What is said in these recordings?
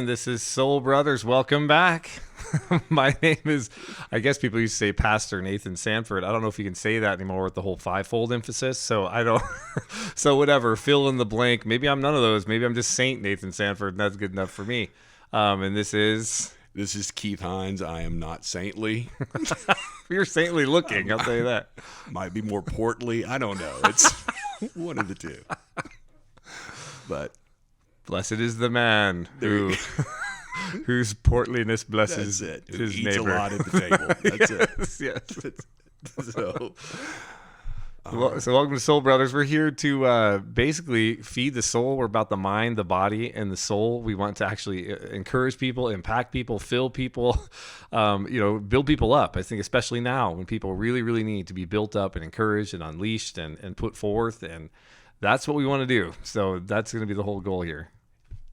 gentlemen, this is Soul Brothers. Welcome back. My name is, I guess people used to say Pastor Nathan Sanford. I don't know if you can say that anymore with the whole fivefold emphasis. So I don't, so whatever, fill in the blank. Maybe I'm none of those. Maybe I'm just Saint Nathan Sanford, and that's good enough for me. And this is... This is Keith Hines. I am not saintly. You're saintly looking, I'll tell you that. Might be more portly. I don't know. It's one of the two. But blessed is the man who whose portliness blesses that's it. his Who eats neighbor. a lot at the table. That's Yes. So, So welcome to Soul Brothers. We're here to basically feed the soul. We're about the mind, the body, and the soul. We want to actually encourage people, impact people, fill people, build people up. I think especially now when people really, really need to be built up and encouraged and unleashed and put forth. And that's what we want to do. So that's going to be the whole goal here.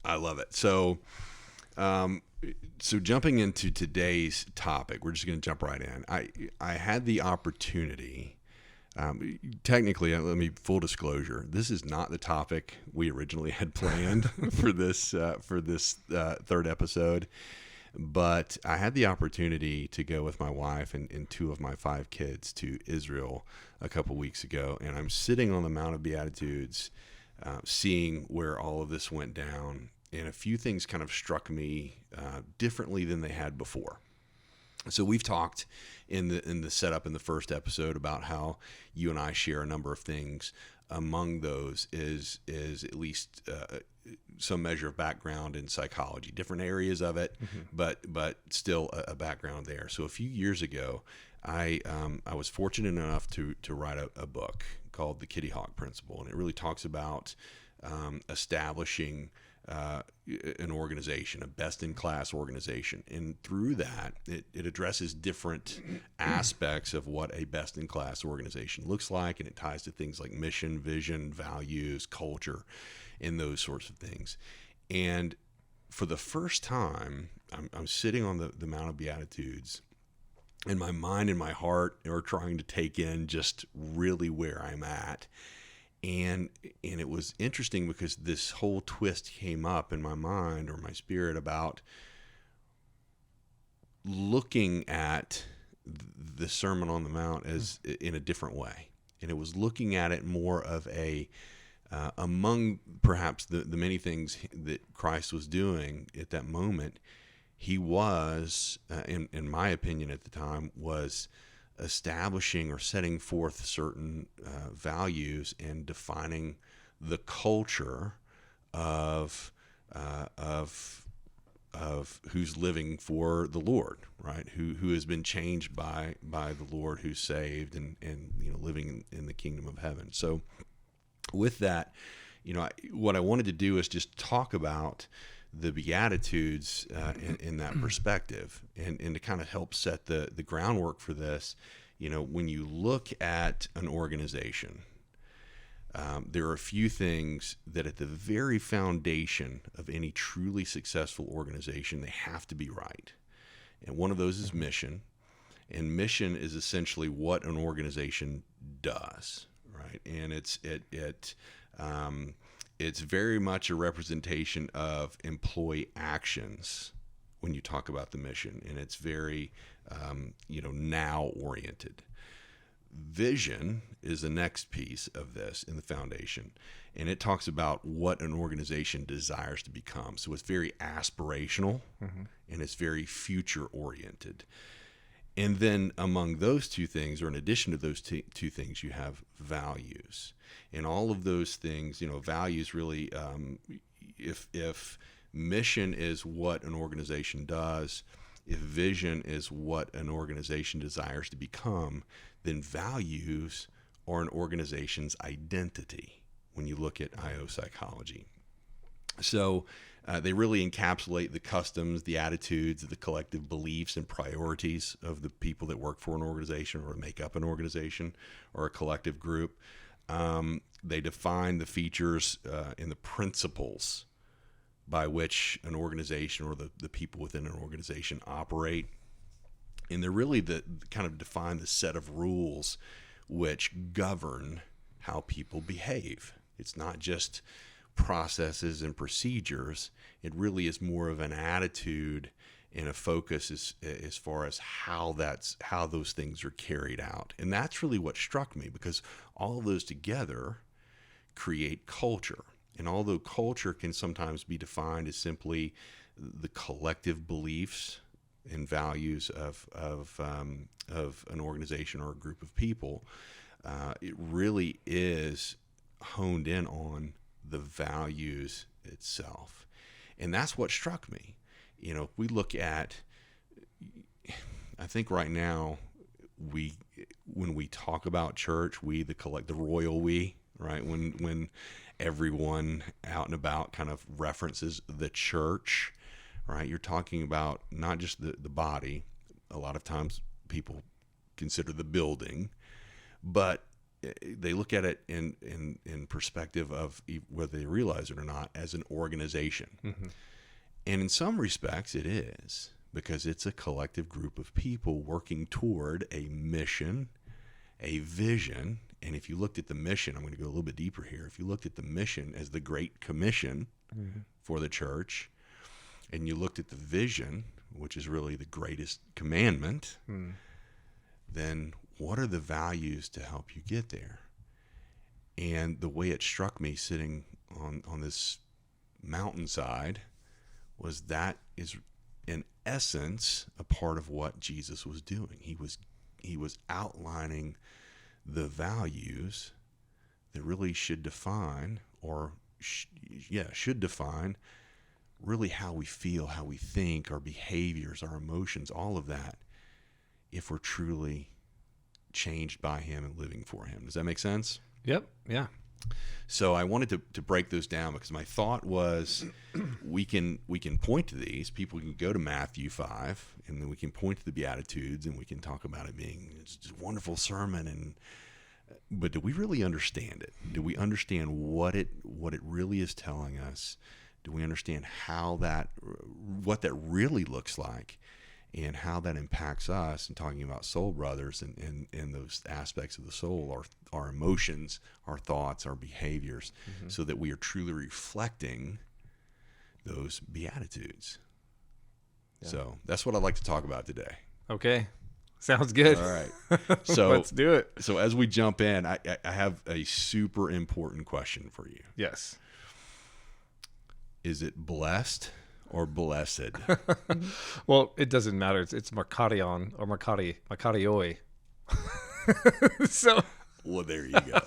I love it. So jumping into today's topic, we're just going to jump right in. I had the opportunity. Technically, let me full disclosure. This is not the topic we originally had planned for this third episode, but I had the opportunity to go with my wife and two of my 5 kids to Israel a couple weeks ago, and I'm sitting on the Mount of Beatitudes, seeing where all of this went down, and a few things kind of struck me differently than they had before. So we've talked in the setup in the first episode about how you and I share a number of things. Among those is at least some measure of background in psychology, different areas of it, but still a background there. So a few years ago, I was fortunate enough to write a book called The Kitty Hawk Principle, and it really talks about establishing an organization, a best-in-class organization. And through that, it addresses different aspects of what a best-in-class organization looks like, and it ties to things like mission, vision, values, culture, and those sorts of things. And for the first time, I'm sitting on the Mount of Beatitudes, and my mind and my heart are trying to take in just really where I'm at. And it was interesting because this whole twist came up in my mind or my spirit about looking at the Sermon on the Mount as in a different way. And it was looking at it more of a, among perhaps the many things that Christ was doing at that moment, he was, in my opinion at the time, was establishing or setting forth certain values and defining the culture of who's living for the Lord, right? Who has been changed by the Lord, who's saved and living in the kingdom of heaven. So with that, what I wanted to do is just talk about the Beatitudes in that perspective, and to kind of help set the groundwork for this. When you look at an organization, there are a few things that at the very foundation of any truly successful organization, they have to be right. And one of those is mission, and mission is essentially what an organization does, right? And it's very much a representation of employee actions when you talk about the mission, and it's very, now oriented. Vision is the next piece of this in the foundation, and it talks about what an organization desires to become. So it's very aspirational, and it's very future oriented. And then among those two things, or in addition to those two things, you have values. And all of those things, values really, if mission is what an organization does, if vision is what an organization desires to become, then values are an organization's identity when you look at IO psychology. So they really encapsulate the customs, the attitudes, the collective beliefs and priorities of the people that work for an organization or make up an organization or a collective group. They define the features and the principles by which an organization or the people within an organization operate. And they're really the kind of define the set of rules which govern how people behave. It's not just processes and procedures. It really is more of an attitude and a focus as far as how those things are carried out. And that's really what struck me, because all of those together create culture. And although culture can sometimes be defined as simply the collective beliefs and values of an organization or a group of people, it really is honed in on the values itself. And that's what struck me. You know, if we look at, I think right now, when we talk about church, the royal we, right? When everyone out and about kind of references the church, right? You're talking about not just the body. A lot of times people consider the building, but they look at it in perspective of whether they realize it or not as an organization. Mm-hmm. And in some respects it is, because it's a collective group of people working toward a mission, a vision. And if you looked at the mission, I'm going to go a little bit deeper here. If you looked at the mission as the Great Commission mm-hmm. for the church, and you looked at the vision, which is really the greatest commandment, then what are the values to help you get there? And the way it struck me sitting on this mountainside was that is, in essence, a part of what Jesus was doing. He was outlining the values that really should define, should define really how we feel, how we think, our behaviors, our emotions, all of that, if we're truly changed by him and living for him. Does that make sense? Yep. Yeah. So I wanted to break those down, because my thought was we can point to these. People can go to Matthew 5, and then we can point to the Beatitudes, and we can talk about it being it's a wonderful sermon. But do we really understand it? Do we understand what it really is telling us? Do we understand what that really looks like, and how that impacts us? And talking about soul brothers and those aspects of the soul, our emotions, our thoughts, our behaviors, mm-hmm. so that we are truly reflecting those Beatitudes. Yeah. So that's what I'd like to talk about today. Okay. Sounds good. All right. So let's do it. So as we jump in, I have a super important question for you. Yes. Is it blessed or blessed? Well, it doesn't matter. It's Makarion or Makarioi. So. Well, there you go.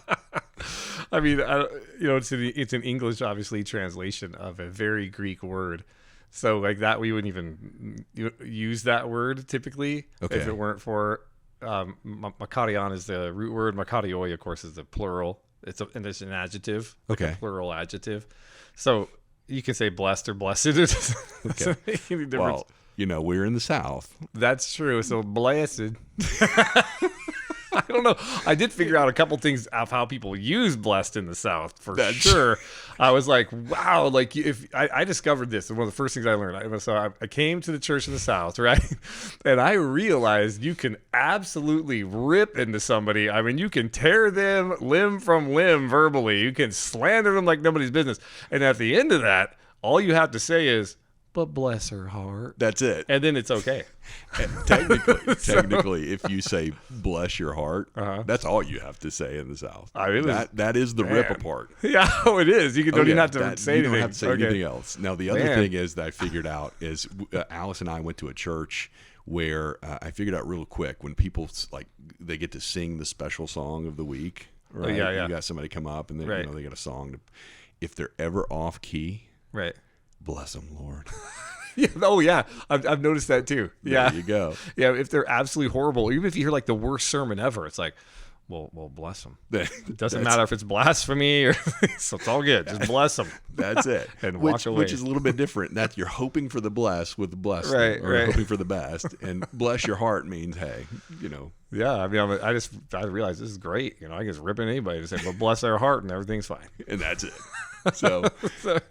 I mean, it's an English, obviously, translation of a very Greek word. So like that, we wouldn't even use that word typically if it weren't for Makarion is the root word. Makarioi, of course, is the plural. It's an adjective, like a plural adjective. So you can say blessed or blessed. It doesn't make any difference. Well, we're in the South. That's true. So blessed. I don't know. I did figure out a couple things of how people use blessed in the South for sure. I was like, wow. Like if I discovered this, and one of the first things I learned. So I came to the church in the South, right? And I realized you can absolutely rip into somebody. I mean, you can tear them limb from limb verbally. You can slander them like nobody's business. And at the end of that, all you have to say is, but bless her heart. That's it. And then it's okay. Technically, if you say bless your heart, that's all you have to say in the South. That is the rip apart. Yeah, it is. You don't even have to say anything. You don't have to say anything else. Now, the other thing is that I figured out is Alice and I went to a church where I figured out real quick when people they get to sing the special song of the week. Right? Yeah. You got somebody come up and they they got a song. If they're ever off key, right. Bless them, Lord. Yeah. Oh, yeah. I've noticed that too. Yeah. There you go. Yeah. If they're absolutely horrible, even if you hear like the worst sermon ever, it's like, well, bless them. It doesn't matter if it's blasphemy or so it's all good. Just bless them. That's it. And walk away. Which is a little bit different. That you're hoping for the bless with the blessed, right? Hoping for the best. And bless your heart means, hey, Yeah. I mean, I realized this is great. I can just rip at anybody to say, well, bless their heart and everything's fine. And that's it. So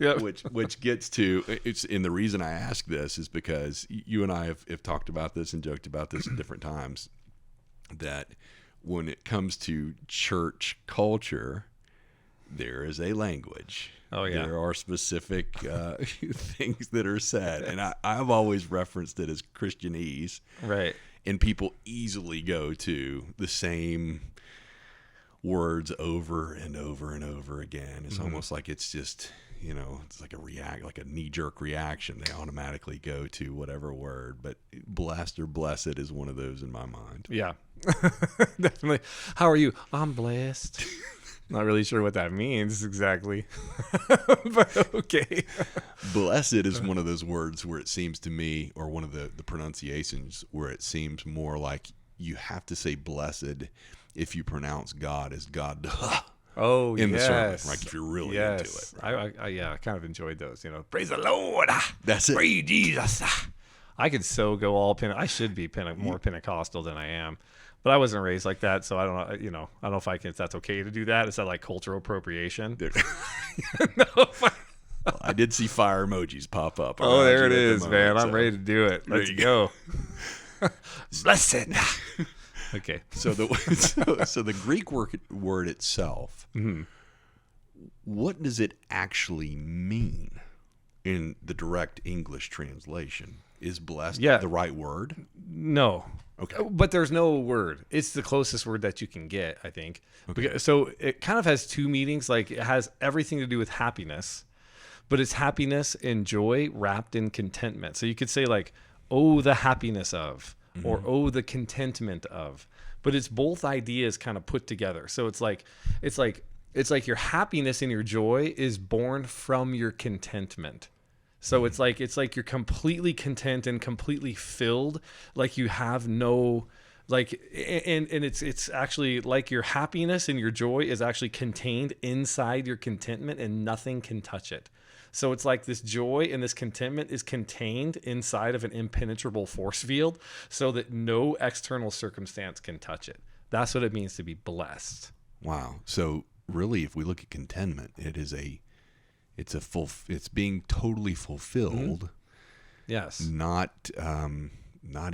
yep. which gets to and the reason I ask this is because you and I have talked about this and joked about this at different times, that when it comes to church culture, there is a language. Oh, yeah. There are specific things that are said. And I've always referenced it as Christianese. Right. And people easily go to the same words over and over and over again. It's almost like it's just, it's like a knee-jerk reaction. They automatically go to whatever word. But blessed or blessed is one of those in my mind. Yeah. Definitely. How are you? I'm blessed. Not really sure what that means exactly. But okay. Blessed is one of those words where it seems to me, or one of the pronunciations where it seems more like you have to say blessed if you pronounce God as God. Oh, in yes. the sermon, like if you're really into it. Right? I kind of enjoyed those. Praise the Lord. That's it. Praise Jesus. I could so go all I should be more Pentecostal than I am, but I wasn't raised like that, so I don't know. I don't know if that's okay to do that. Is that like cultural appropriation? No. Well, I did see fire emojis pop up. Oh, there it is, man. I'm ready to do it. Let's go. Blessed. Okay. So the Greek word itself, what does it actually mean in the direct English translation? Is blessed the right word? No. Okay. But there's no word. It's the closest word that you can get, I think. Okay. So it kind of has two meanings. Like it has everything to do with happiness, but it's happiness and joy wrapped in contentment. So you could say like, oh, the happiness of, or oh, the contentment of. But it's both ideas kind of put together. So it's like your happiness and your joy is born from your contentment. So it's like you're completely content and completely filled, like you have no and it's actually like your happiness and your joy is actually contained inside your contentment and nothing can touch it. So it's like this joy and this contentment is contained inside of an impenetrable force field so that no external circumstance can touch it. That's what it means to be blessed. Wow. So really, if we look at contentment, it's being totally fulfilled. Yes. Not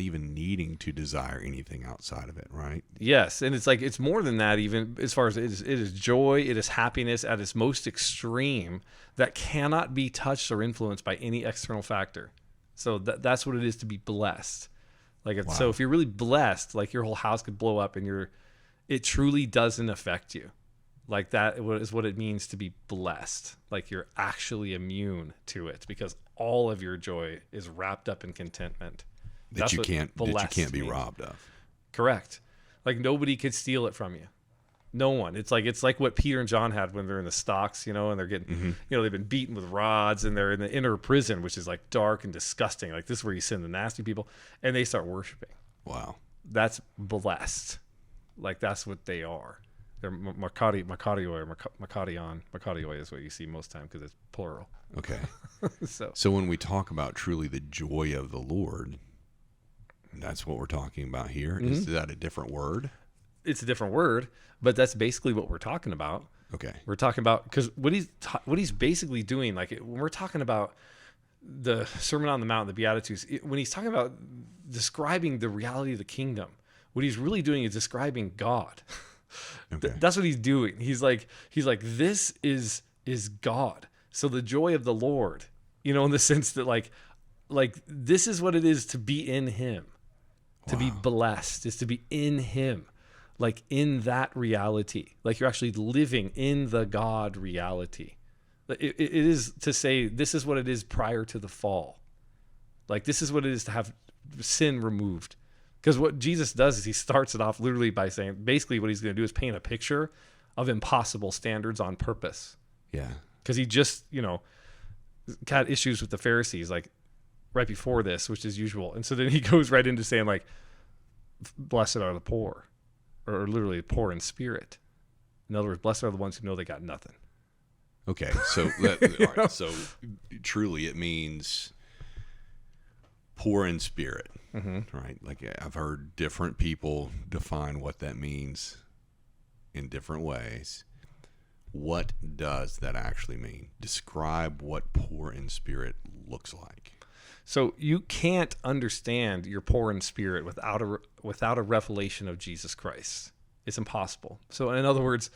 even needing to desire anything outside of it, right? Yes, and it's more than that. Even as far as it is joy, it is happiness at its most extreme that cannot be touched or influenced by any external factor. So that's what it is to be blessed. So if you're really blessed, like your whole house could blow up, and it truly doesn't affect you. Like that is what it means to be blessed. Like you're actually immune to it because all of your joy is wrapped up in contentment. That you can't be robbed of. Correct. Like nobody could steal it from you. No one. It's like what Peter and John had when they're in the stocks, and they're getting, they've been beaten with rods and they're in the inner prison, which is like dark and disgusting. Like this is where you send the nasty people, and they start worshiping. Wow. That's blessed. Like that's what they are. They're Makarioi is what you see most time because it's plural. Okay. So when we talk about truly the joy of the Lord, that's what we're talking about here. Is that a different word? It's a different word, but that's basically what we're talking about. Okay. We're talking about, because what he's basically doing, like when we're talking about the Sermon on the Mount, the Beatitudes, when he's talking about describing the reality of the kingdom, what he's really doing is describing God. Okay. That's what he's doing. He's like, this is God. So the joy of the Lord, in the sense that like this is what it is to be in him. To be blessed is to be in him, like in that reality, like you're actually living in the God reality. It is to say, this is what it is prior to the fall. Like this is what it is to have sin removed. Because what Jesus does is he starts it off literally by saying, basically what he's going to do is paint a picture of impossible standards on purpose. Yeah. Because he just, had issues with the Pharisees, like right before this, which is usual. And so then he goes right into saying like, blessed are the poor, or literally poor in spirit. In other words, blessed are the ones who know they got nothing. Okay. So, all right, so truly it means poor in spirit, right? Like I've heard different people define what that means in different ways. What does that actually mean? Describe what poor in spirit looks like. So you can't understand you're poor in spirit without a revelation of Jesus Christ. It's impossible. So in other words,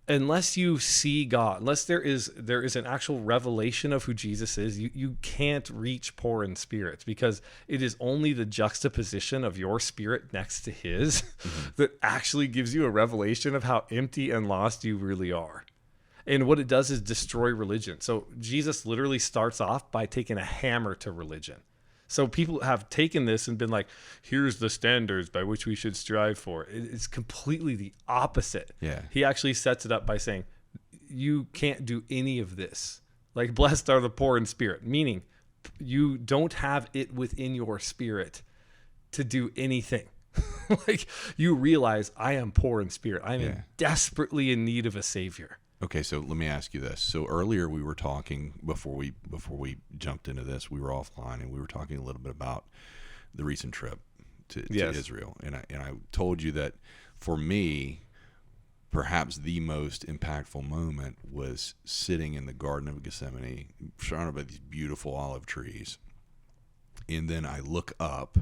unless you see God, unless there is an actual revelation of who Jesus is, you can't reach poor in spirit, because it is only the juxtaposition of your spirit next to his that actually gives you a revelation of how empty and lost you really are. And what it does is destroy religion. So Jesus literally starts off by taking a hammer to religion. So people have taken this and been like, here's the standards by which we should strive for. It's completely the opposite. Yeah. He actually sets it up by saying, you can't do any of this. Like, blessed are the poor in spirit, meaning you don't have it within your spirit to do anything. Like, you realize, I am poor in spirit. I am desperately in need of a savior. Okay, so let me ask you this. So earlier we were talking, before we jumped into this, we were offline and we were talking a little bit about the recent trip to Israel. And I told you that for me, perhaps the most impactful moment was sitting in the Garden of Gethsemane, surrounded by these beautiful olive trees. And then I look up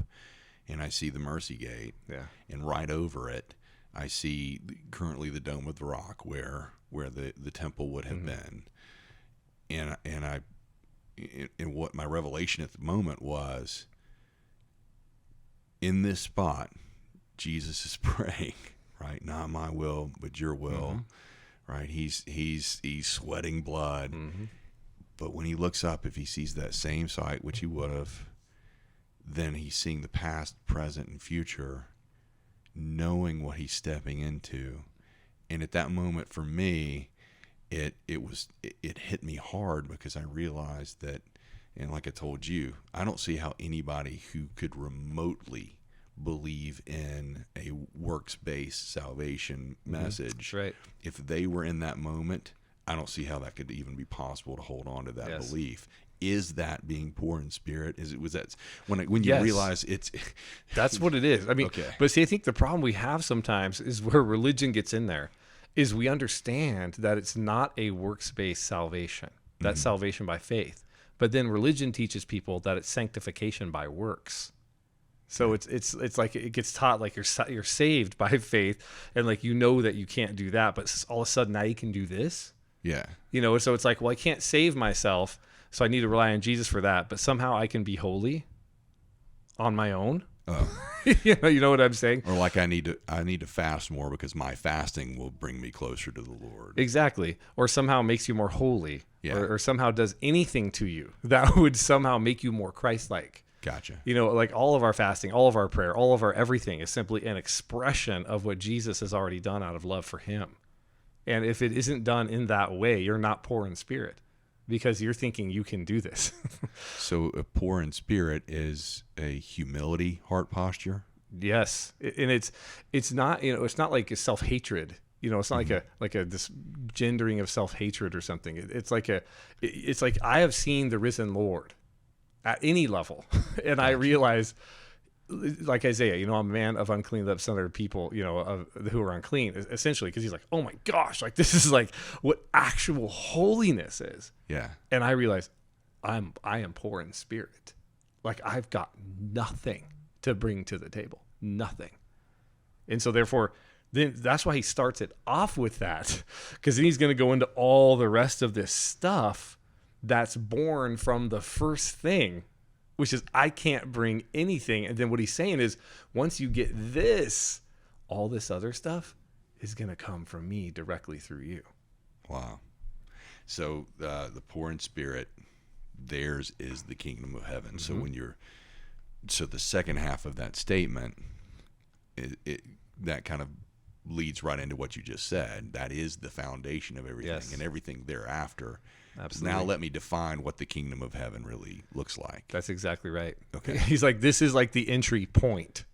and I see the Mercy Gate. Yeah. And right over it, I see currently the Dome of the Rock where the temple would have been. And what my revelation at the moment was, in this spot, Jesus is praying, right? Not my will, but your will, right? He's sweating blood. But when he looks up, if he sees that same sight, which he would have, then he's seeing the past, present, and future, knowing what he's stepping into. And at that moment, for me, it hit me hard, because I realized that, and like I told you, I don't see how anybody who could remotely believe in a works-based salvation message, right, if they were in that moment, I don't see how that could even be possible to hold on to that belief. Is that being poor in spirit? Was that when you realize it's that's what it is? I mean, but see, I think the problem we have sometimes is where religion gets in there, is we understand that it's not a works-based salvation. That's salvation by faith. But then religion teaches people that it's sanctification by works. So it's like it gets taught like you're saved by faith, and like, you know that you can't do that, but all of a sudden now you can do this. Yeah. So it's like, well, I can't save myself, so I need to rely on Jesus for that, but somehow I can be holy on my own. Oh. You know what I'm saying? Or like I need to fast more, because my fasting will bring me closer to the Lord. Exactly. Or somehow makes you more holy. Yeah. Or somehow does anything to you that would somehow make you more Christ-like. Gotcha. Like all of our fasting, all of our prayer, all of our everything is simply an expression of what Jesus has already done out of love for him. And if it isn't done in that way, you're not poor in spirit, because you're thinking you can do this. So a poor in spirit is a humility heart posture. Yes. And it's not, it's not like a self-hatred. It's not like a this gendering of self-hatred or something. It's like I have seen the risen Lord at any level. And I realize, like Isaiah, I'm a man of unclean lips, son of people, who are unclean, essentially, because he's like, oh my gosh, like this is like what actual holiness is. Yeah. And I realize I am poor in spirit. Like, I've got nothing to bring to the table. Nothing. And so therefore, then that's why he starts it off with that, because then he's going to go into all the rest of this stuff that's born from the first thing, which is, I can't bring anything. And then what he's saying is, once you get this, all this other stuff is going to come from me directly through you. Wow. So the poor in spirit, theirs is the kingdom of heaven. So so the second half of that statement, that kind of leads right into what you just said. That is the foundation of everything, and everything thereafter. Absolutely. Now let me define what the kingdom of heaven really looks like. That's exactly right. Okay. He's like, this is like the entry point.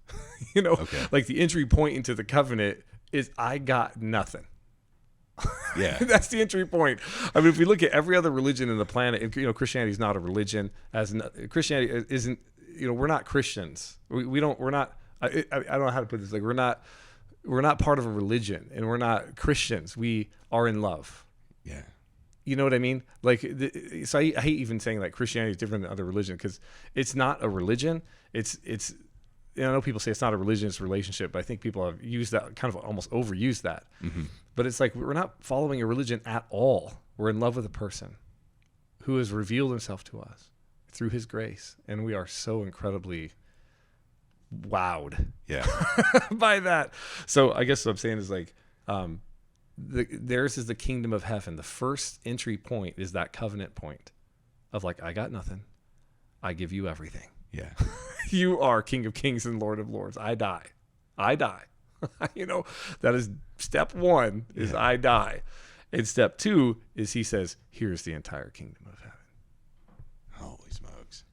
Like the entry point into the covenant is, I got nothing. Yeah. That's the entry point. I mean, if we look at every other religion in the planet, and, Christianity is not a religion. Christianity isn't, we're not Christians. We're not, I don't know how to put this. Like, we're not part of a religion, and we're not Christians. We are in love. Yeah. You know what I mean? Like, so I hate even saying like Christianity is different than other religions, because it's not a religion. It's I know people say it's not a religion, it's a relationship, but I think people have used that, kind of almost overused that. But it's like, we're not following a religion at all. We're in love with a person who has revealed himself to us through his grace. And we are so incredibly wowed by that. So I guess what I'm saying is like, theirs is the kingdom of heaven. The first entry point is that covenant point of like, I got nothing. I give you everything. Yeah. You are King of Kings and Lord of Lords. I die. That is step one is I die. And step two is he says, here's the entire kingdom of heaven. Holy smokes.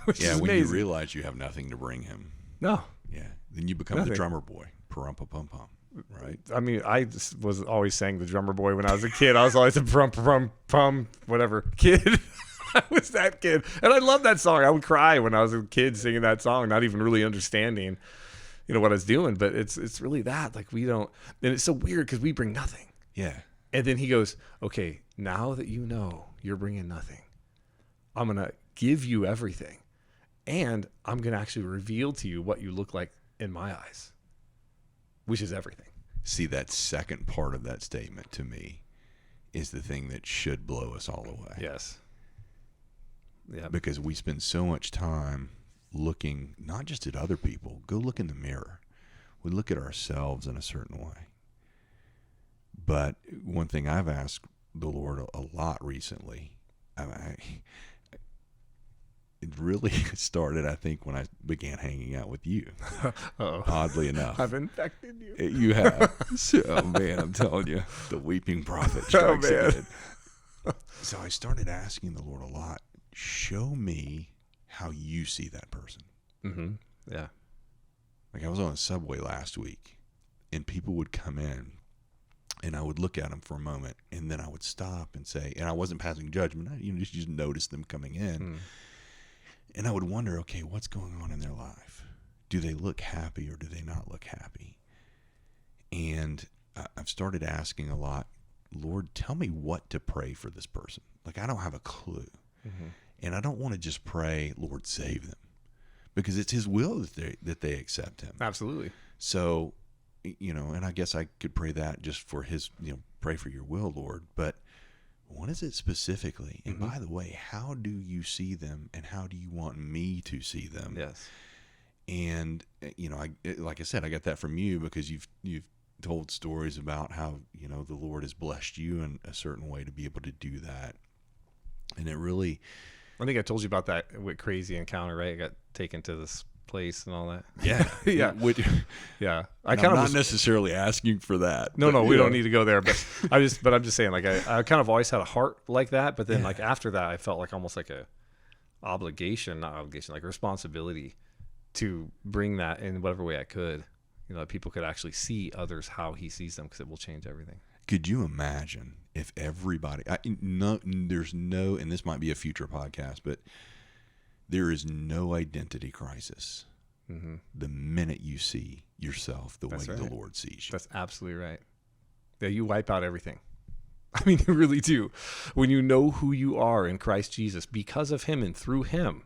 Which is when amazing. you realize you have nothing to bring him. No. Yeah. Then you become the drummer boy. Parumpa-pum-pum. Right. I mean, I just was always saying the drummer boy when I was a kid. I was always a pum whatever kid. I was that kid. And I love that song. I would cry when I was a kid singing that song, not even really understanding, what I was doing. But it's really that. Like, we don't. And it's so weird because we bring nothing. Yeah. And then he goes, okay, now that you know you're bringing nothing, I'm going to give you everything. And I'm going to actually reveal to you what you look like in my eyes, which is everything. See, that second part of that statement to me is the thing that should blow us all away. Yes. Yeah. Because we spend so much time looking not just at other people. Go look in the mirror. We look at ourselves in a certain way. But one thing I've asked the Lord a lot recently, it really started, I think, when I began hanging out with you. Uh-oh. Oddly enough. I've infected you. You have. Oh, man, I'm telling you. The weeping prophet strikes again. So I started asking the Lord a lot, show me how you see that person. Mm-hmm. Yeah. Like, I was on a subway last week, and people would come in, and I would look at them for a moment, and then I would stop and say, and I wasn't passing judgment. I just noticed them coming in. And I would wonder, okay, what's going on in their life? Do they look happy or do they not look happy? And I've started asking a lot, Lord, tell me what to pray for this person. Like, I don't have a clue. Mm-hmm. And I don't want to just pray, Lord, save them. Because it's his will that they accept him. Absolutely. So, and I guess I could pray that just for his, pray for your will, Lord. But what is it specifically? And by the way, how do you see them and how do you want me to see them? Yes. And, like I said, I got that from you because you've told stories about how, the Lord has blessed you in a certain way to be able to do that. And it really... I think I told you about that with crazy encounter, right? I got taken to this place and all that. Yeah. Yeah. Yeah. I'm not necessarily asking for that. No, we don't need to go there. But I'm just saying, like, I kind of always had a heart like that. But then like after that, I felt like almost like a responsibility to bring that in whatever way I could, that people could actually see others how he sees them, because it will change everything. Could you imagine if everybody, there's no, and this might be a future podcast, but there is no identity crisis the minute you see yourself the way the Lord sees you. That's absolutely right. Yeah, you wipe out everything. I mean, you really do. When you know who you are in Christ Jesus, because of him and through him,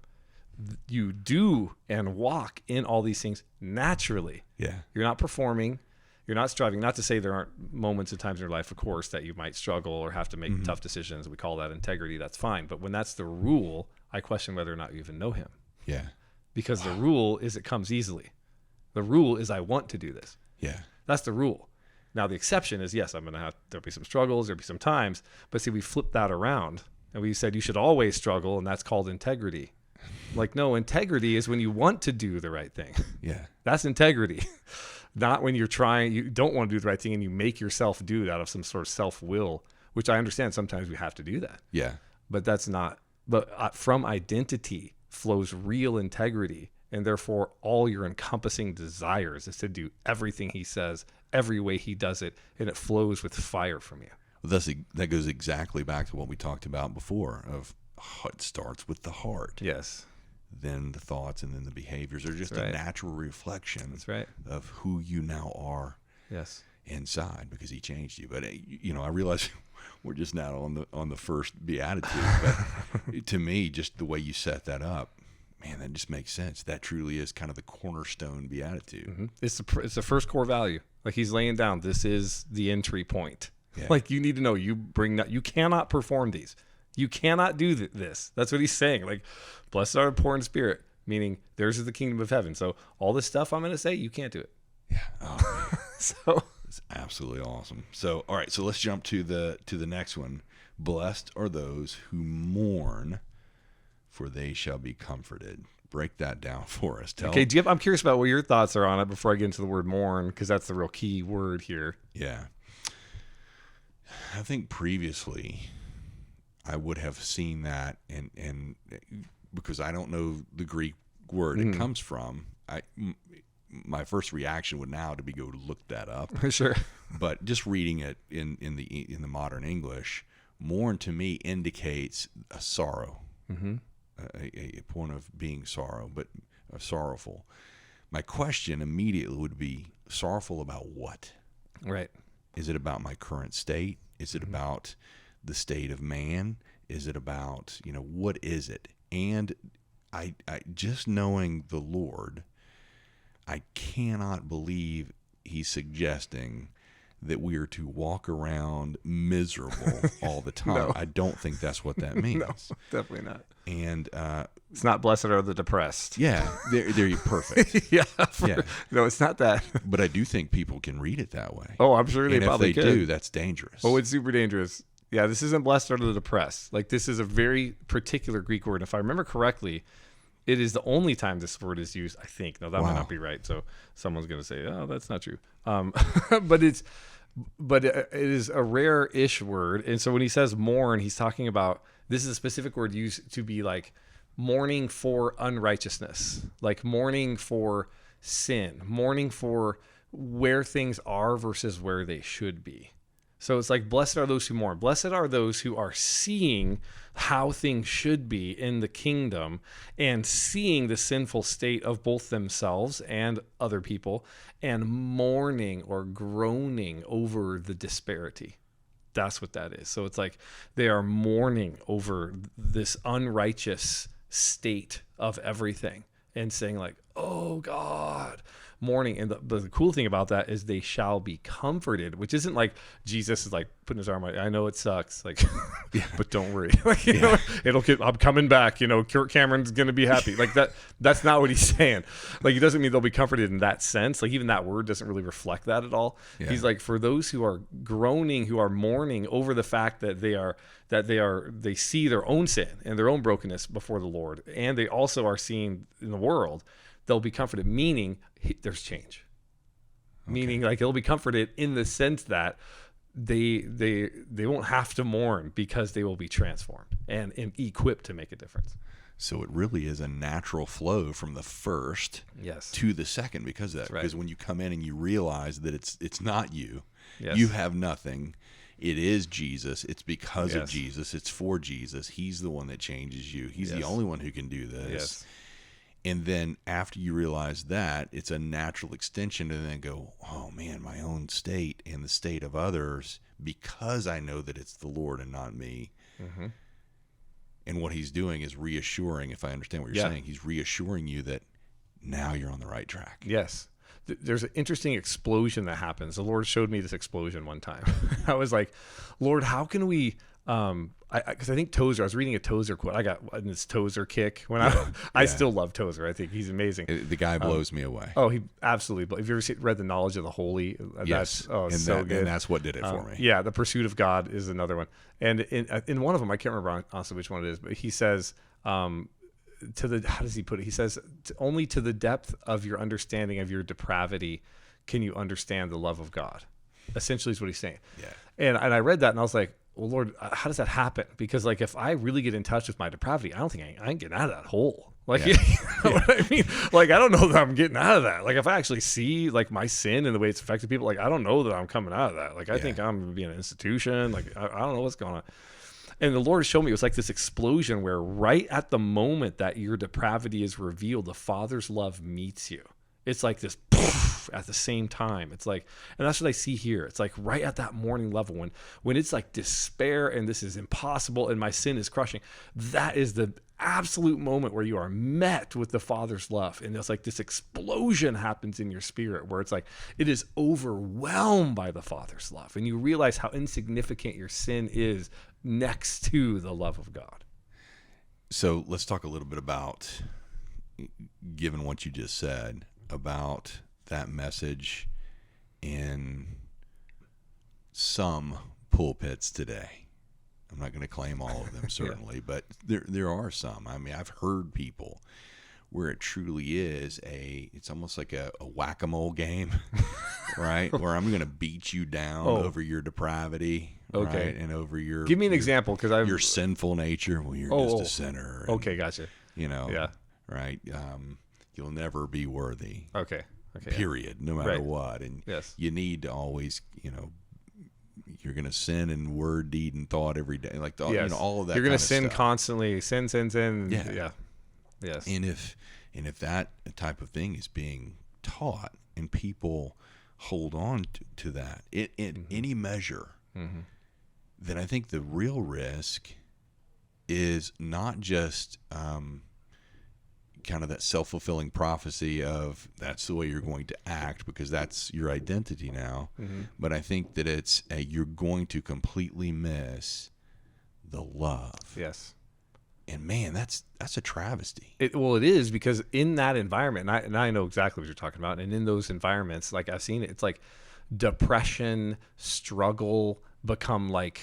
you do and walk in all these things naturally. Yeah. You're not performing. You're not striving. Not to say there aren't moments and times in your life, of course, that you might struggle or have to make tough decisions. We call that integrity. That's fine. But when that's the rule, I question whether or not you even know him. Yeah. Because the rule is it comes easily. The rule is I want to do this. Yeah. That's the rule. Now, the exception is, yes, there'll be some struggles, there'll be some times. But see, we flipped that around. And we said you should always struggle, and that's called integrity. Like, no, integrity is when you want to do the right thing. Yeah. That's integrity. Not when you don't want to do the right thing and you make yourself do it out of some sort of self-will, which I understand sometimes we have to do that. Yeah. But that's not, from identity flows real integrity. And therefore, all your encompassing desires is to do everything he says, every way he does it, and it flows with fire from you. Well, that goes exactly back to what we talked about before of it starts with the heart. Yes. Then the thoughts and then the behaviors are just a natural reflection of who you now are inside, because he changed you. But, I realize we're just now on the first Beatitude. But to me, just the way you set that up, Man, that just makes sense. That truly is kind of the cornerstone beatitude. Mm-hmm. It's the first core value. Like he's laying down, this is the entry point. Yeah. Like you need to know, you cannot perform these. You cannot do this. That's what he's saying. Like, blessed are the poor in spirit, meaning theirs is the kingdom of heaven. So all this stuff I'm going to say, you can't do it. Yeah. Oh, so it's absolutely awesome. So, all right. So let's jump to the next one. Blessed are those who mourn, for they shall be comforted. Break that down for us. Okay, I'm curious about what your thoughts are on it before I get into the word mourn, because that's the real key word here. Yeah. I think previously I would have seen that, and because I don't know the Greek word it comes from, my first reaction would now to be go look that up. Sure. But just reading it in the modern English, mourn to me indicates a sorrow. Mm-hmm. A point of being sorrowful. My question immediately would be, sorrowful about what? Right. Is it about my current state? Is it about the state of man? Is it about, what is it? And I just knowing the Lord, I cannot believe he's suggesting that we are to walk around miserable all the time. No. I don't think that's what that means. No, definitely not. And it's not blessed are the depressed. Yeah, they're perfect. Yeah. Yeah. No, it's not that. But I do think people can read it that way. Oh, I'm sure they and probably if they could. do, that's dangerous. Oh, it's super dangerous. Yeah, this isn't blessed are the depressed. Like, this is a very particular Greek word. If I remember correctly, it is the only time this word is used, I think. No, that might not be right. So someone's going to say, oh, that's not true. But it is a rare-ish word. And so when he says mourn, he's talking about, this is a specific word used to be like mourning for unrighteousness, like mourning for sin, mourning for where things are versus where they should be. So it's like, blessed are those who mourn. Blessed are those who are seeing how things should be in the kingdom and seeing the sinful state of both themselves and other people and mourning or groaning over the disparity. That's what that is. So it's like they are mourning over this unrighteous state of everything and saying like, oh God, mourning. And the cool thing about that is they shall be comforted, which isn't like Jesus is like putting his arm out. I know it sucks, like, but don't worry. Like, you know, I'm coming back. Kurt Cameron's going to be happy. Like that. That's not what he's saying. Like, he doesn't mean they'll be comforted in that sense. Like, even that word doesn't really reflect that at all. Yeah. He's like, for those who are groaning, who are mourning over the fact that they see their own sin and their own brokenness before the Lord, and they also are seeing in the world, they'll be comforted, meaning there's change. Okay. Meaning, like, they'll be comforted in the sense that they won't have to mourn because they will be transformed and equipped to make a difference. So it really is a natural flow from the first to the second because of that. Right. Because when you come in and you realize that it's not you, you have nothing. It is Jesus. It's because of Jesus. It's for Jesus. He's the one that changes you. He's the only one who can do this. Yes. And then after you realize that, it's a natural extension to then go, oh man, my own state and the state of others, because I know that it's the Lord and not me. Mm-hmm. And what he's doing is reassuring, if I understand what you're saying, he's reassuring you that now you're on the right track. Yes. There's an interesting explosion that happens. The Lord showed me this explosion one time. I was like, Lord, how can we... because I think Tozer, I was reading a Tozer quote. I got this Tozer kick when I still love Tozer. I think he's amazing. The guy blows me away. Oh, he absolutely. Have you ever read The Knowledge of the Holy? Yes. So good. And that's what did it for me. Yeah. The Pursuit of God is another one. And in one of them, I can't remember honestly which one it is, but he says, how does he put it? He says, only to the depth of your understanding of your depravity can you understand the love of God. Essentially is what he's saying. Yeah. And I read that and I was like, well, Lord, how does that happen? Because like, if I really get in touch with my depravity, I don't think I ain't getting out of that hole. Like, you know what I mean? Like, I don't know that I'm getting out of that. Like, if I actually see like my sin and the way it's affected people, like, I don't know that I'm coming out of that. Like, I think I'm being an institution. Like, I don't know what's going on. And the Lord showed me, it was like this explosion where right at the moment that your depravity is revealed, the Father's love meets you. It's like this poof, at the same time. It's like, and that's what I see here. It's like right at that morning level when it's like despair and this is impossible and my sin is crushing. That is the absolute moment where you are met with the Father's love, and it's like this explosion happens in your spirit where it's like it is overwhelmed by the Father's love, and you realize how insignificant your sin is next to the love of God. So let's talk a little bit about, given what you just said, about that message in some pulpits today. I'm not going to claim all of them, certainly, but there are some. I mean, I've heard people where it truly is it's almost like a whack-a-mole game, right? Where I'm going to beat you down over your depravity, okay, right? And over your... Give me an example, because your sinful nature. Well, you're just a sinner. And, okay, gotcha. You know, yeah, right? You'll never be worthy. Okay. Period, no matter right. what. And yes. you need to always, you're going to sin in word, deed, and thought every day. Like, yes. All of that. You're going to sin stuff. constantly. Sin. Yeah. Yes. And if that type of thing is being taught and people hold on to that in mm-hmm. any measure, mm-hmm. then I think the real risk is not just kind of that self-fulfilling prophecy of that's the way you're going to act because that's your identity now. Mm-hmm. But I think that you're going to completely miss the love. Yes. And man, that's a travesty. It is, because in that environment, and I know exactly what you're talking about, and in those environments, like I've seen it, it's like depression, struggle become like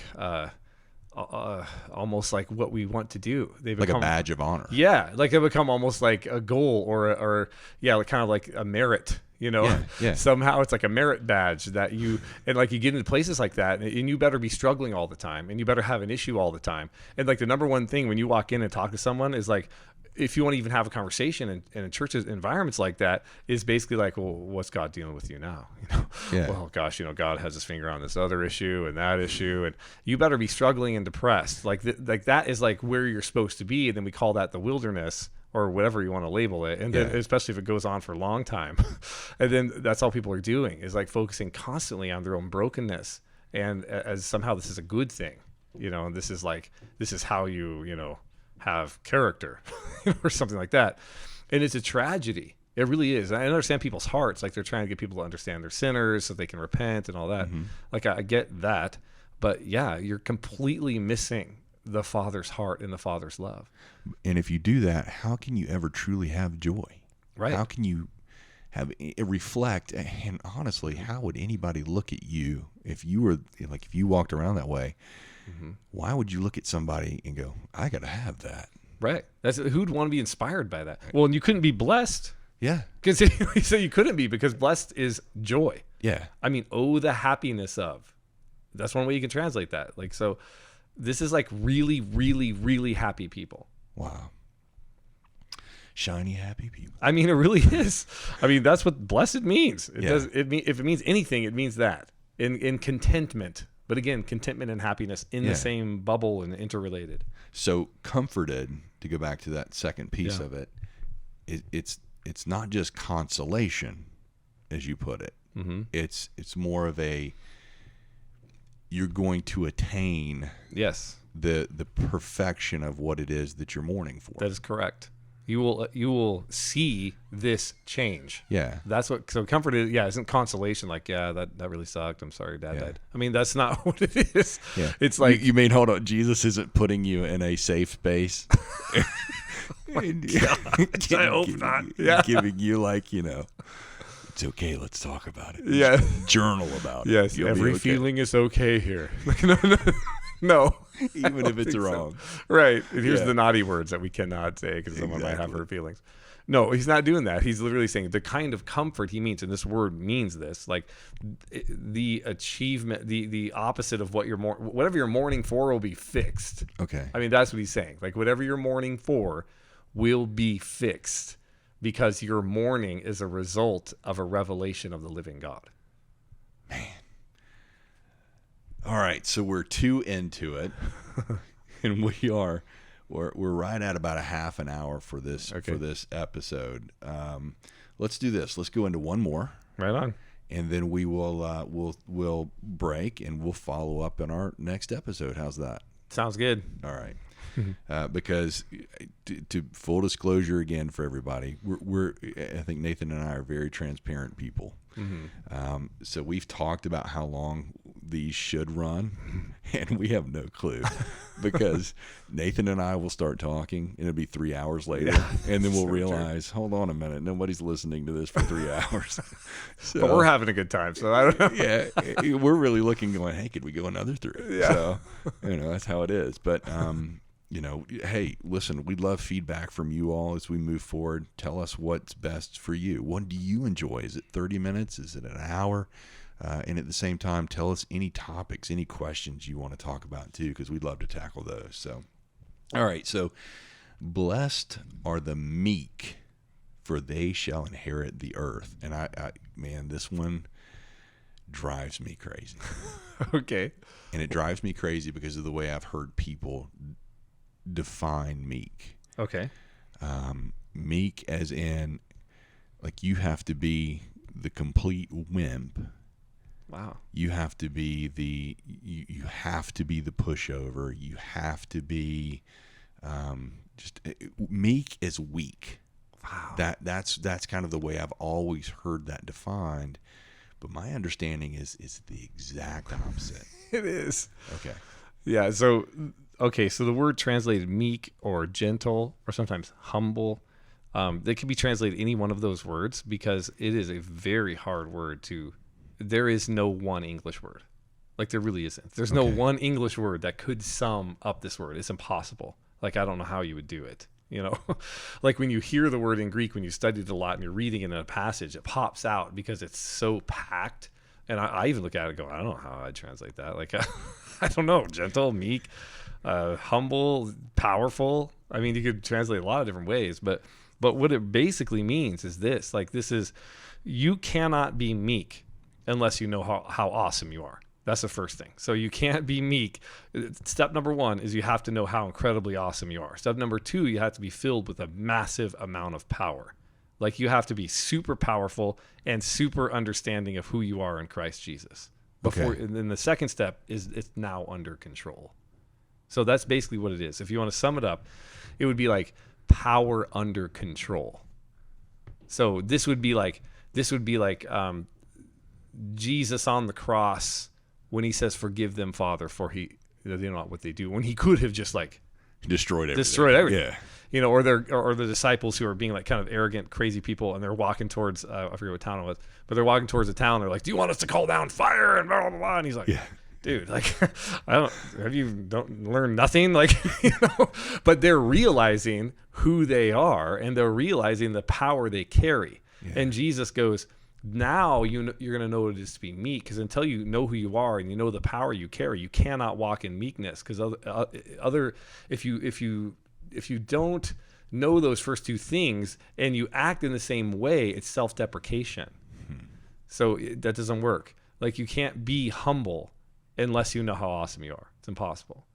almost like what we want to do. They become like a badge of honor. Yeah, like they become almost like a goal or like kind of like a merit. Yeah. Somehow it's like a merit badge that you get into places like that, and you better be struggling all the time, and you better have an issue all the time. And like the number one thing when you walk in and talk to someone is like, if you want to even have a conversation in a church environments like that, is basically like, well, what's God dealing with you now? Yeah. Well, gosh, God has his finger on this other issue and that issue, and you better be struggling and depressed. Like that is like where you're supposed to be, and then we call that the wilderness, or whatever you want to label it. And then especially if it goes on for a long time. And then that's all people are doing, is like focusing constantly on their own brokenness. And as somehow this is a good thing, and this is how you have character or something like that. And it's a tragedy. It really is. I understand people's hearts. Like they're trying to get people to understand they're sinners so they can repent and all that. Mm-hmm. Like I get that, but yeah, you're completely missing the Father's heart and the Father's love. And if you do that, how can you ever truly have joy? Right. How can you have it reflect? And honestly, how would anybody look at you if you were like, if you walked around that way? Mm-hmm. Why would you look at somebody and go, I got to have that? Right. Who'd want to be inspired by that? Well, and you couldn't be blessed. Yeah. Because so you couldn't be, because blessed is joy. Yeah. I mean, the happiness of. That's one way you can translate that. Like, so this is like really, really, really happy people. Wow. Shiny, happy people. I mean, it really is. I mean, that's what blessed means. It does. If it means anything, it means that in contentment. But again, contentment and happiness in the same bubble and interrelated. So comforted, to go back to that second piece of it, it's not just consolation, as you put it. Mm-hmm. It's more of you're going to attain the perfection of what it is that you're mourning for. That is correct. You will see this change. Yeah. That's what, so comfort is, isn't consolation like, that really sucked. I'm sorry Dad died. I mean, that's not what it is. Yeah. It's like, you mean, hold on, Jesus isn't putting you in a safe space. Oh my God. I hope not. Yeah. Giving you like, it's okay, let's talk about it. Yeah. Journal about it. Yes, every feeling is okay here. No. Even if it's wrong. So. Right. And here's the naughty words that we cannot say because someone might have hurt feelings. No, he's not doing that. He's literally saying the kind of comfort he means, and this word means this, like the achievement, the opposite of what whatever you're mourning for will be fixed. Okay. I mean, that's what he's saying. Like whatever you're mourning for will be fixed because your mourning is a result of a revelation of the living God. Man. All right, so we're 2 into it, and we're right at about a half an hour for this episode. Let's do this. Let's go into one more. Right on. And then we will we'll break and we'll follow up in our next episode. How's that? Sounds good. All right. because to full disclosure again for everybody, I think Nathan and I are very transparent people. So we've talked about how long these should run, and we have no clue because Nathan and I will start talking and it'll be 3 hours later, and then we'll realize, hold on a minute, nobody's listening to this for 3 hours. But we're having a good time, so I don't know. Yeah, we're really looking, going, hey, could we go another 3? Yeah. So that's how it is. But hey, listen, we'd love feedback from you all as we move forward. Tell us what's best for you. What do you enjoy? Is it 30 minutes? Is it an hour? And at the same time, tell us any topics, any questions you want to talk about too, because we'd love to tackle those. So, all right. So, blessed are the meek, for they shall inherit the earth. And man, this one drives me crazy. Okay. And it drives me crazy because of the way I've heard people define meek. Okay. Meek as in, like, you have to be the complete wimp. Wow. You have to be you have to be the pushover. You have to be just meek as weak. Wow. That's kind of the way I've always heard that defined. But my understanding is the exact opposite. It is. Okay. Yeah. So the word translated meek or gentle or sometimes humble, they can be translated any one of those words because it is a very hard word to. There is no one English word. Like, there really isn't. There's no one English word that could sum up this word. It's impossible. Like, I don't know how you would do it. Like when you hear the word in Greek, when you studied it a lot and you're reading it in a passage, it pops out because it's so packed. And I even look at it and go, I don't know how I'd translate that. Like, I don't know. Gentle, meek, humble, powerful. I mean, you could translate a lot of different ways, but what it basically means is this. Like, you cannot be meek unless you know how awesome you are. That's the first thing. So you can't be meek. Step number 1 is you have to know how incredibly awesome you are. Step number 2, you have to be filled with a massive amount of power. Like, you have to be super powerful and super understanding of who you are in Christ Jesus. And then the second step is it's now under control. So that's basically what it is. If you want to sum it up, it would be like power under control. So this would be like Jesus on the cross when he says, "Forgive them, Father, for they know not what they do." When he could have just like destroyed everything. Yeah. Or the disciples who are being like kind of arrogant, crazy people, and they're walking towards I forget what town it was, but they're walking towards the town. They're like, "Do you want us to call down fire?" And blah blah blah. And he's like, dude, like, don't learn nothing? Like, but they're realizing who they are and they're realizing the power they carry. Yeah. And Jesus goes, now you're going to know what it is to be meek, because until you know who you are and you know the power you carry, you cannot walk in meekness. Because if you don't know those first two things and you act in the same way, it's self-deprecation. So that doesn't work. Like, you can't be humble unless you know how awesome you are. It's impossible.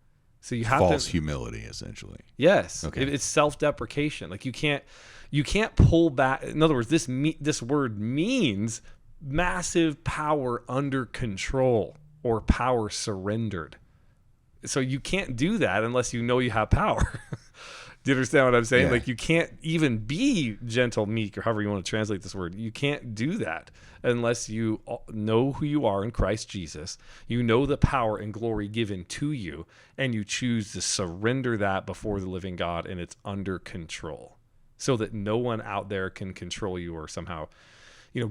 So you have false humility, essentially. Yes. Okay. It's self-deprecation. Like, you can't pull back. In other words, this word means massive power under control or power surrendered. So you can't do that unless you know you have power. Do you understand what I'm saying? Yeah. Like, you can't even be gentle, meek, or however you want to translate this word. You can't do that unless you know who you are in Christ Jesus. You know the power and glory given to you, and you choose to surrender that before the living God, and it's under control, so that no one out there can control you or somehow,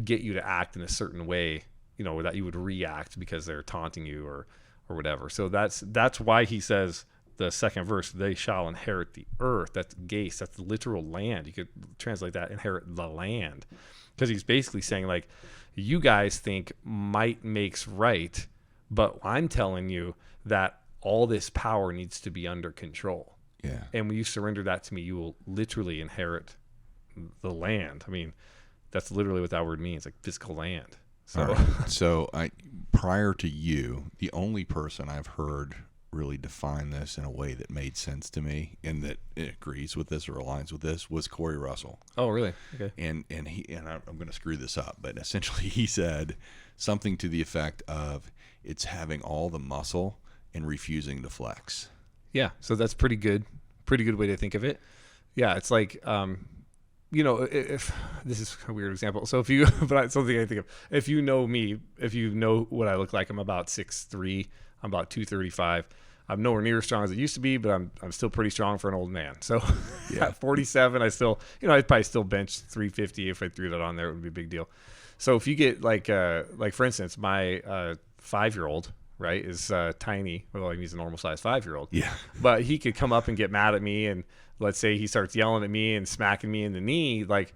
get you to act in a certain way, or that you would react because they're taunting you or whatever. So that's why he says, the second verse, they shall inherit the earth. That's geis. That's the literal land. You could translate that, inherit the land. Because he's basically saying, like, you guys think might makes right, but I'm telling you that all this power needs to be under control. Yeah. And when you surrender that to me, you will literally inherit the land. I mean, that's literally what that word means, like physical land. So, all right. So prior to you, the only person I've heard really define this in a way that made sense to me and that it agrees with this or aligns with this was Corey Russell. Oh, really? Okay. And I'm going to screw this up, but essentially he said something to the effect of, it's having all the muscle and refusing to flex. Yeah. So that's pretty good way to think of it. Yeah. It's like, if this is a weird example. So if you, but something I think of, if you know me, if you know what I look like, I'm about 6'3", I'm about 235. I'm nowhere near as strong as I used to be, but I'm still pretty strong for an old man. So at 47, I still, I'd probably still bench 350 if I threw that on there. It would be a big deal. So if you get like for instance, my 5-year-old, right, is tiny. Well, he's a normal size 5-year-old. Yeah. But he could come up and get mad at me, and let's say he starts yelling at me and smacking me in the knee, like,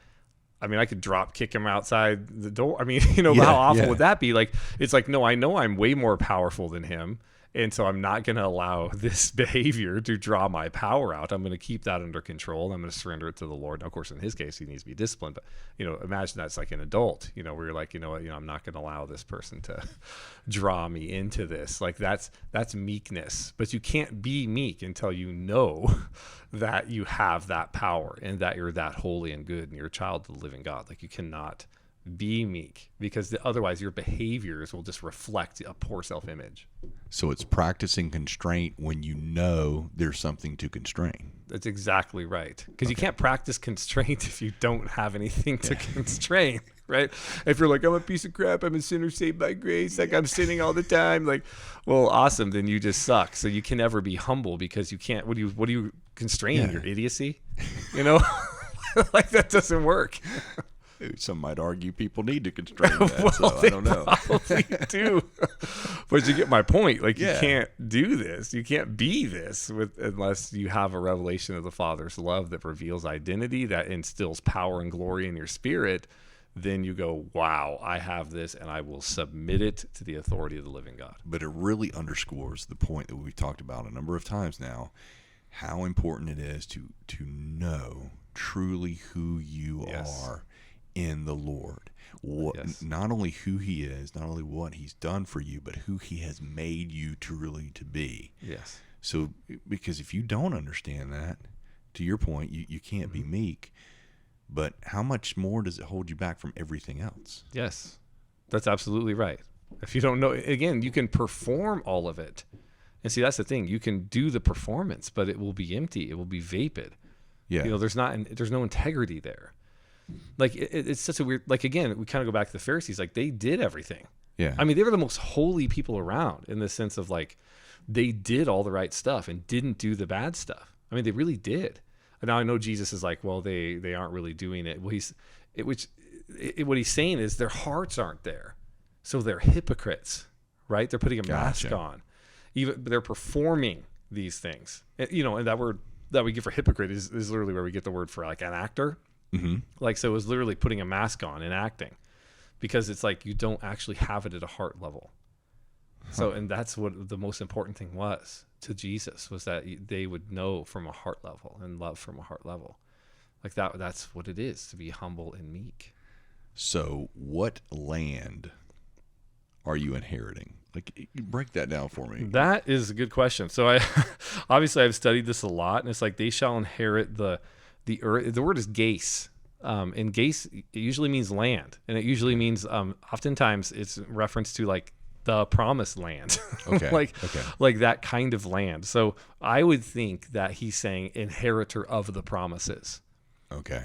I mean, I could drop kick him outside the door. I mean, how awful would that be? Like, it's like, no, I know I'm way more powerful than him. And so I'm not going to allow this behavior to draw my power out. I'm going to keep that under control. I'm going to surrender it to the Lord. Now, of course, in his case, he needs to be disciplined. But, imagine that's like an adult, where you're like, I'm not going to allow this person to draw me into this. Like, that's meekness. But you can't be meek until you know that you have that power and that you're that holy and good and you're a child of the living God. Like, you cannot be meek, because otherwise your behaviors will just reflect a poor self-image. So it's practicing constraint when you know there's something to constrain. That's exactly right. Because you can't practice constraint if you don't have anything to constrain, right? If you're like, I'm a piece of crap, I'm a sinner saved by grace, like I'm sinning all the time, like, well, awesome, then you just suck. So you can never be humble, because you can't. What do you constrain? Your idiocy, like, that doesn't work. Some might argue people need to constrain that, well, so I don't know. Probably do. But you get my point. Like, you can't do this. You can't be this unless you have a revelation of the Father's love that reveals identity, that instills power and glory in your spirit. Then you go, wow, I have this, and I will submit it to the authority of the living God. But it really underscores the point that we've talked about a number of times now, how important it is to know truly who you are in the Lord. Not only who he is, not only what he's done for you, but who he has made you truly to be. Yes. So, because if you don't understand that, to your point, you can't be meek, but how much more does it hold you back from everything else? Yes, that's absolutely right. If you don't know, again, you can perform all of it. And see, that's the thing. You can do the performance, but it will be empty. It will be vapid. Yeah. There's no integrity there. Like, it's such a weird, like, again, we kind of go back to the Pharisees, like, they did everything. Yeah. I mean, they were the most holy people around, in the sense of, like, they did all the right stuff and didn't do the bad stuff. I mean, they really did. And now I know Jesus is like, well, they aren't really doing it. Well, what he's saying is their hearts aren't there. So they're hypocrites, right? They're putting a mask on. Even they're performing these things. And that word that we get for hypocrite is literally where we get the word for, like, an actor. Mm-hmm. Like, so it was literally putting a mask on and acting, because it's like you don't actually have it at a heart level. So, and that's what the most important thing was to Jesus, was that they would know from a heart level and love from a heart level. Like, that's what it is to be humble and meek. So what land are you inheriting? Like, break that down for me. That is a good question. So obviously I've studied this a lot, and it's like, they shall inherit the earth. The word is gase. And gase, it usually means land. And it usually means, oftentimes it's reference to, like, the promised land. Okay. like that kind of land. So I would think that he's saying inheritor of the promises. Okay.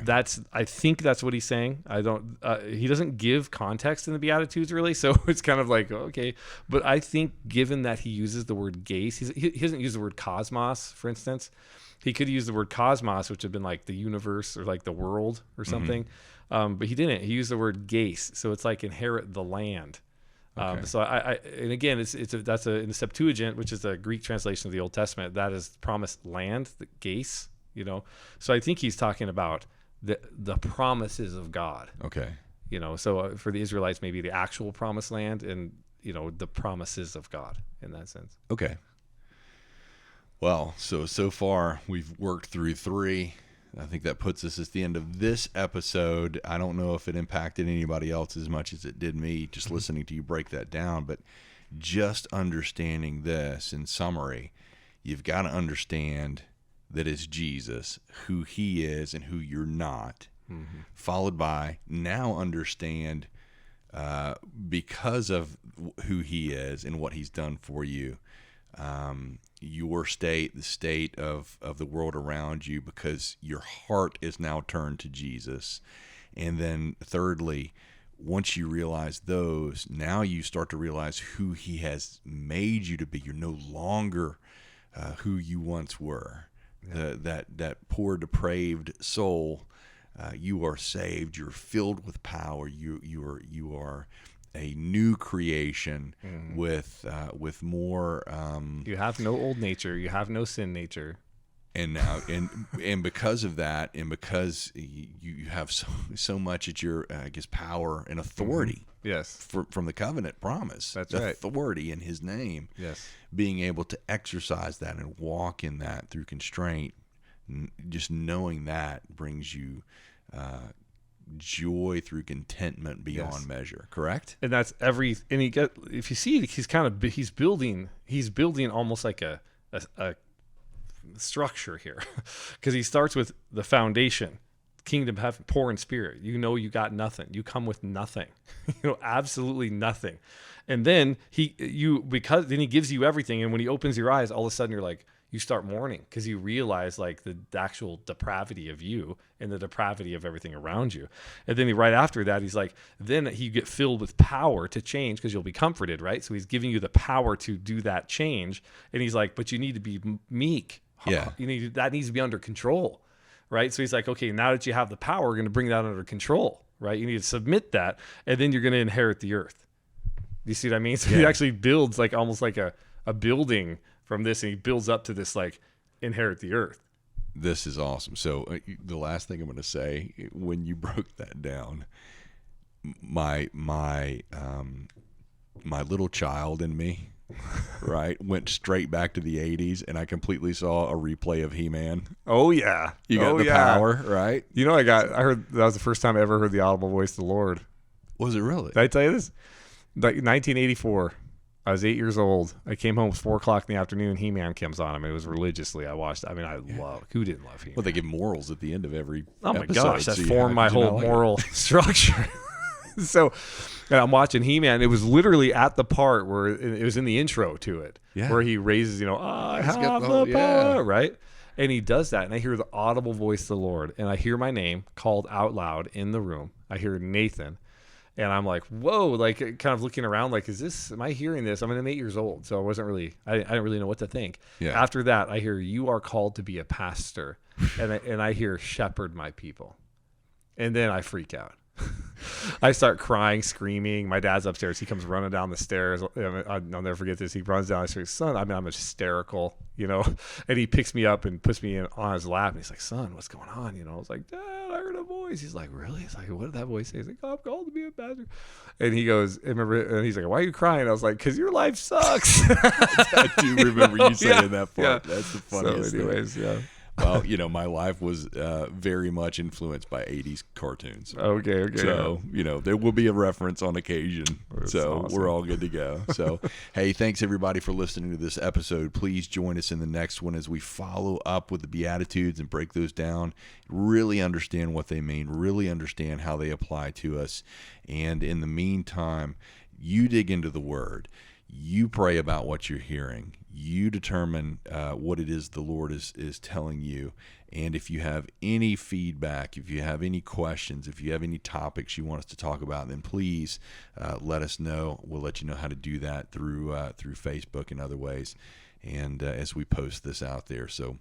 I think that's what he's saying. He doesn't give context in the Beatitudes, really. So it's kind of like, okay. But I think, given that he uses the word gase, he doesn't use the word cosmos, for instance. He could use the word cosmos, which would have been like the universe or like the world or something. But he didn't. He used the word gase. So it's like inherit the land. Okay. So and again, in the Septuagint, which is a Greek translation of the Old Testament, that is promised land, the gase, So I think he's talking about the promises of God. Okay. So for the Israelites, maybe the actual promised land, and, the promises of God in that sense. Okay. Well, so far we've worked through 3. I think that puts us at the end of this episode. I don't know if it impacted anybody else as much as it did me, just listening to you break that down. But just understanding this, in summary, you've got to understand that it's Jesus, who he is and who you're not, followed by now understand, because of who he is and what he's done for you, your state, the state of the world around you, because your heart is now turned to Jesus. And then thirdly, once you realize those, now you start to realize who he has made you to be. You're no longer who you once were. Yeah. That poor, depraved soul, you are saved. You're filled with power. You are a new creation with more. You have no old nature. You have no sin nature. And now, and because of that, and because you have so much at your, I guess, power and authority, yes, from the covenant promise, that's the right, authority in His name, yes, being able to exercise that and walk in that through constraint, just knowing that brings you joy through contentment beyond measure. Correct? And that's and if you see, he's building almost like a structure here, because he starts with the foundation, kingdom, heaven, poor in spirit. You got nothing. You come with nothing, absolutely nothing. And then he gives you everything. And when he opens your eyes, all of a sudden you're like, you start mourning, because you realize like the actual depravity of you and the depravity of everything around you. And then right after that, he's like, then you get filled with power to change, because you'll be comforted, right? So he's giving you the power to do that change. And he's like, but you need to be meek. Yeah. That needs to be under control, right? So he's like, okay, now that you have the power, we're going to bring that under control, right? You need to submit that, and then you're going to inherit the earth. You see what I mean? So he actually builds like almost like a building from this, and he builds up to this like inherit the earth. This is awesome. So the last thing I'm going to say, when you broke that down, my little child in me, right, went straight back to the 80s, and I completely saw a replay of He-Man. Oh yeah, you got the power, right? I heard that was the first time I ever heard the audible voice of the Lord. Was it really? Did I tell you this? Like 1984. I was 8 years old. I came home at 4:00 in the afternoon. He-Man comes on. I mean, it was religiously. I watched. I mean, love. Who didn't love He-Man? Well, they give morals at the end of every. Oh my episode, gosh, that so formed my whole moral structure. So, and I'm watching He-Man. It was literally at the part where it was in the intro to it, where he raises, I have the power, right? And he does that, and I hear the audible voice of the Lord, and I hear my name called out loud in the room. I hear Nathan. And I'm like, whoa, like kind of looking around, like, am I hearing this? I'm 8 years old, so I didn't really know what to think. Yeah. After that, I hear, you are called to be a pastor. and I hear, shepherd my people. And then I freak out. I start crying, screaming. My dad's upstairs. He comes running down the stairs. I'll never forget this. He runs down the stairs. Son, I'm hysterical, and he picks me up and puts me on his lap. And he's like, son, what's going on? I was like, Dad, I heard a voice. He's like, really? He's like, what did that voice say? He's like, I'm called to be a pastor. And he goes, and he's like, why are you crying? I was like, because your life sucks. I do remember you saying that part. Yeah. That's the funniest thing. Yeah. Well, my life was very much influenced by 80s cartoons. Okay. So, there will be a reference on occasion. That's awesome. We're all good to go. So, hey, thanks everybody for listening to this episode. Please join us in the next one as we follow up with the Beatitudes and break those down, really understand what they mean, really understand how they apply to us. And in the meantime, you dig into the Word. You pray about what you're hearing. You determine what it is the Lord is telling you. And if you have any feedback, if you have any questions, if you have any topics you want us to talk about, then please let us know. We'll let you know how to do that through Facebook and other ways, and as we post this out there. So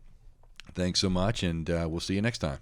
thanks so much, and we'll see you next time.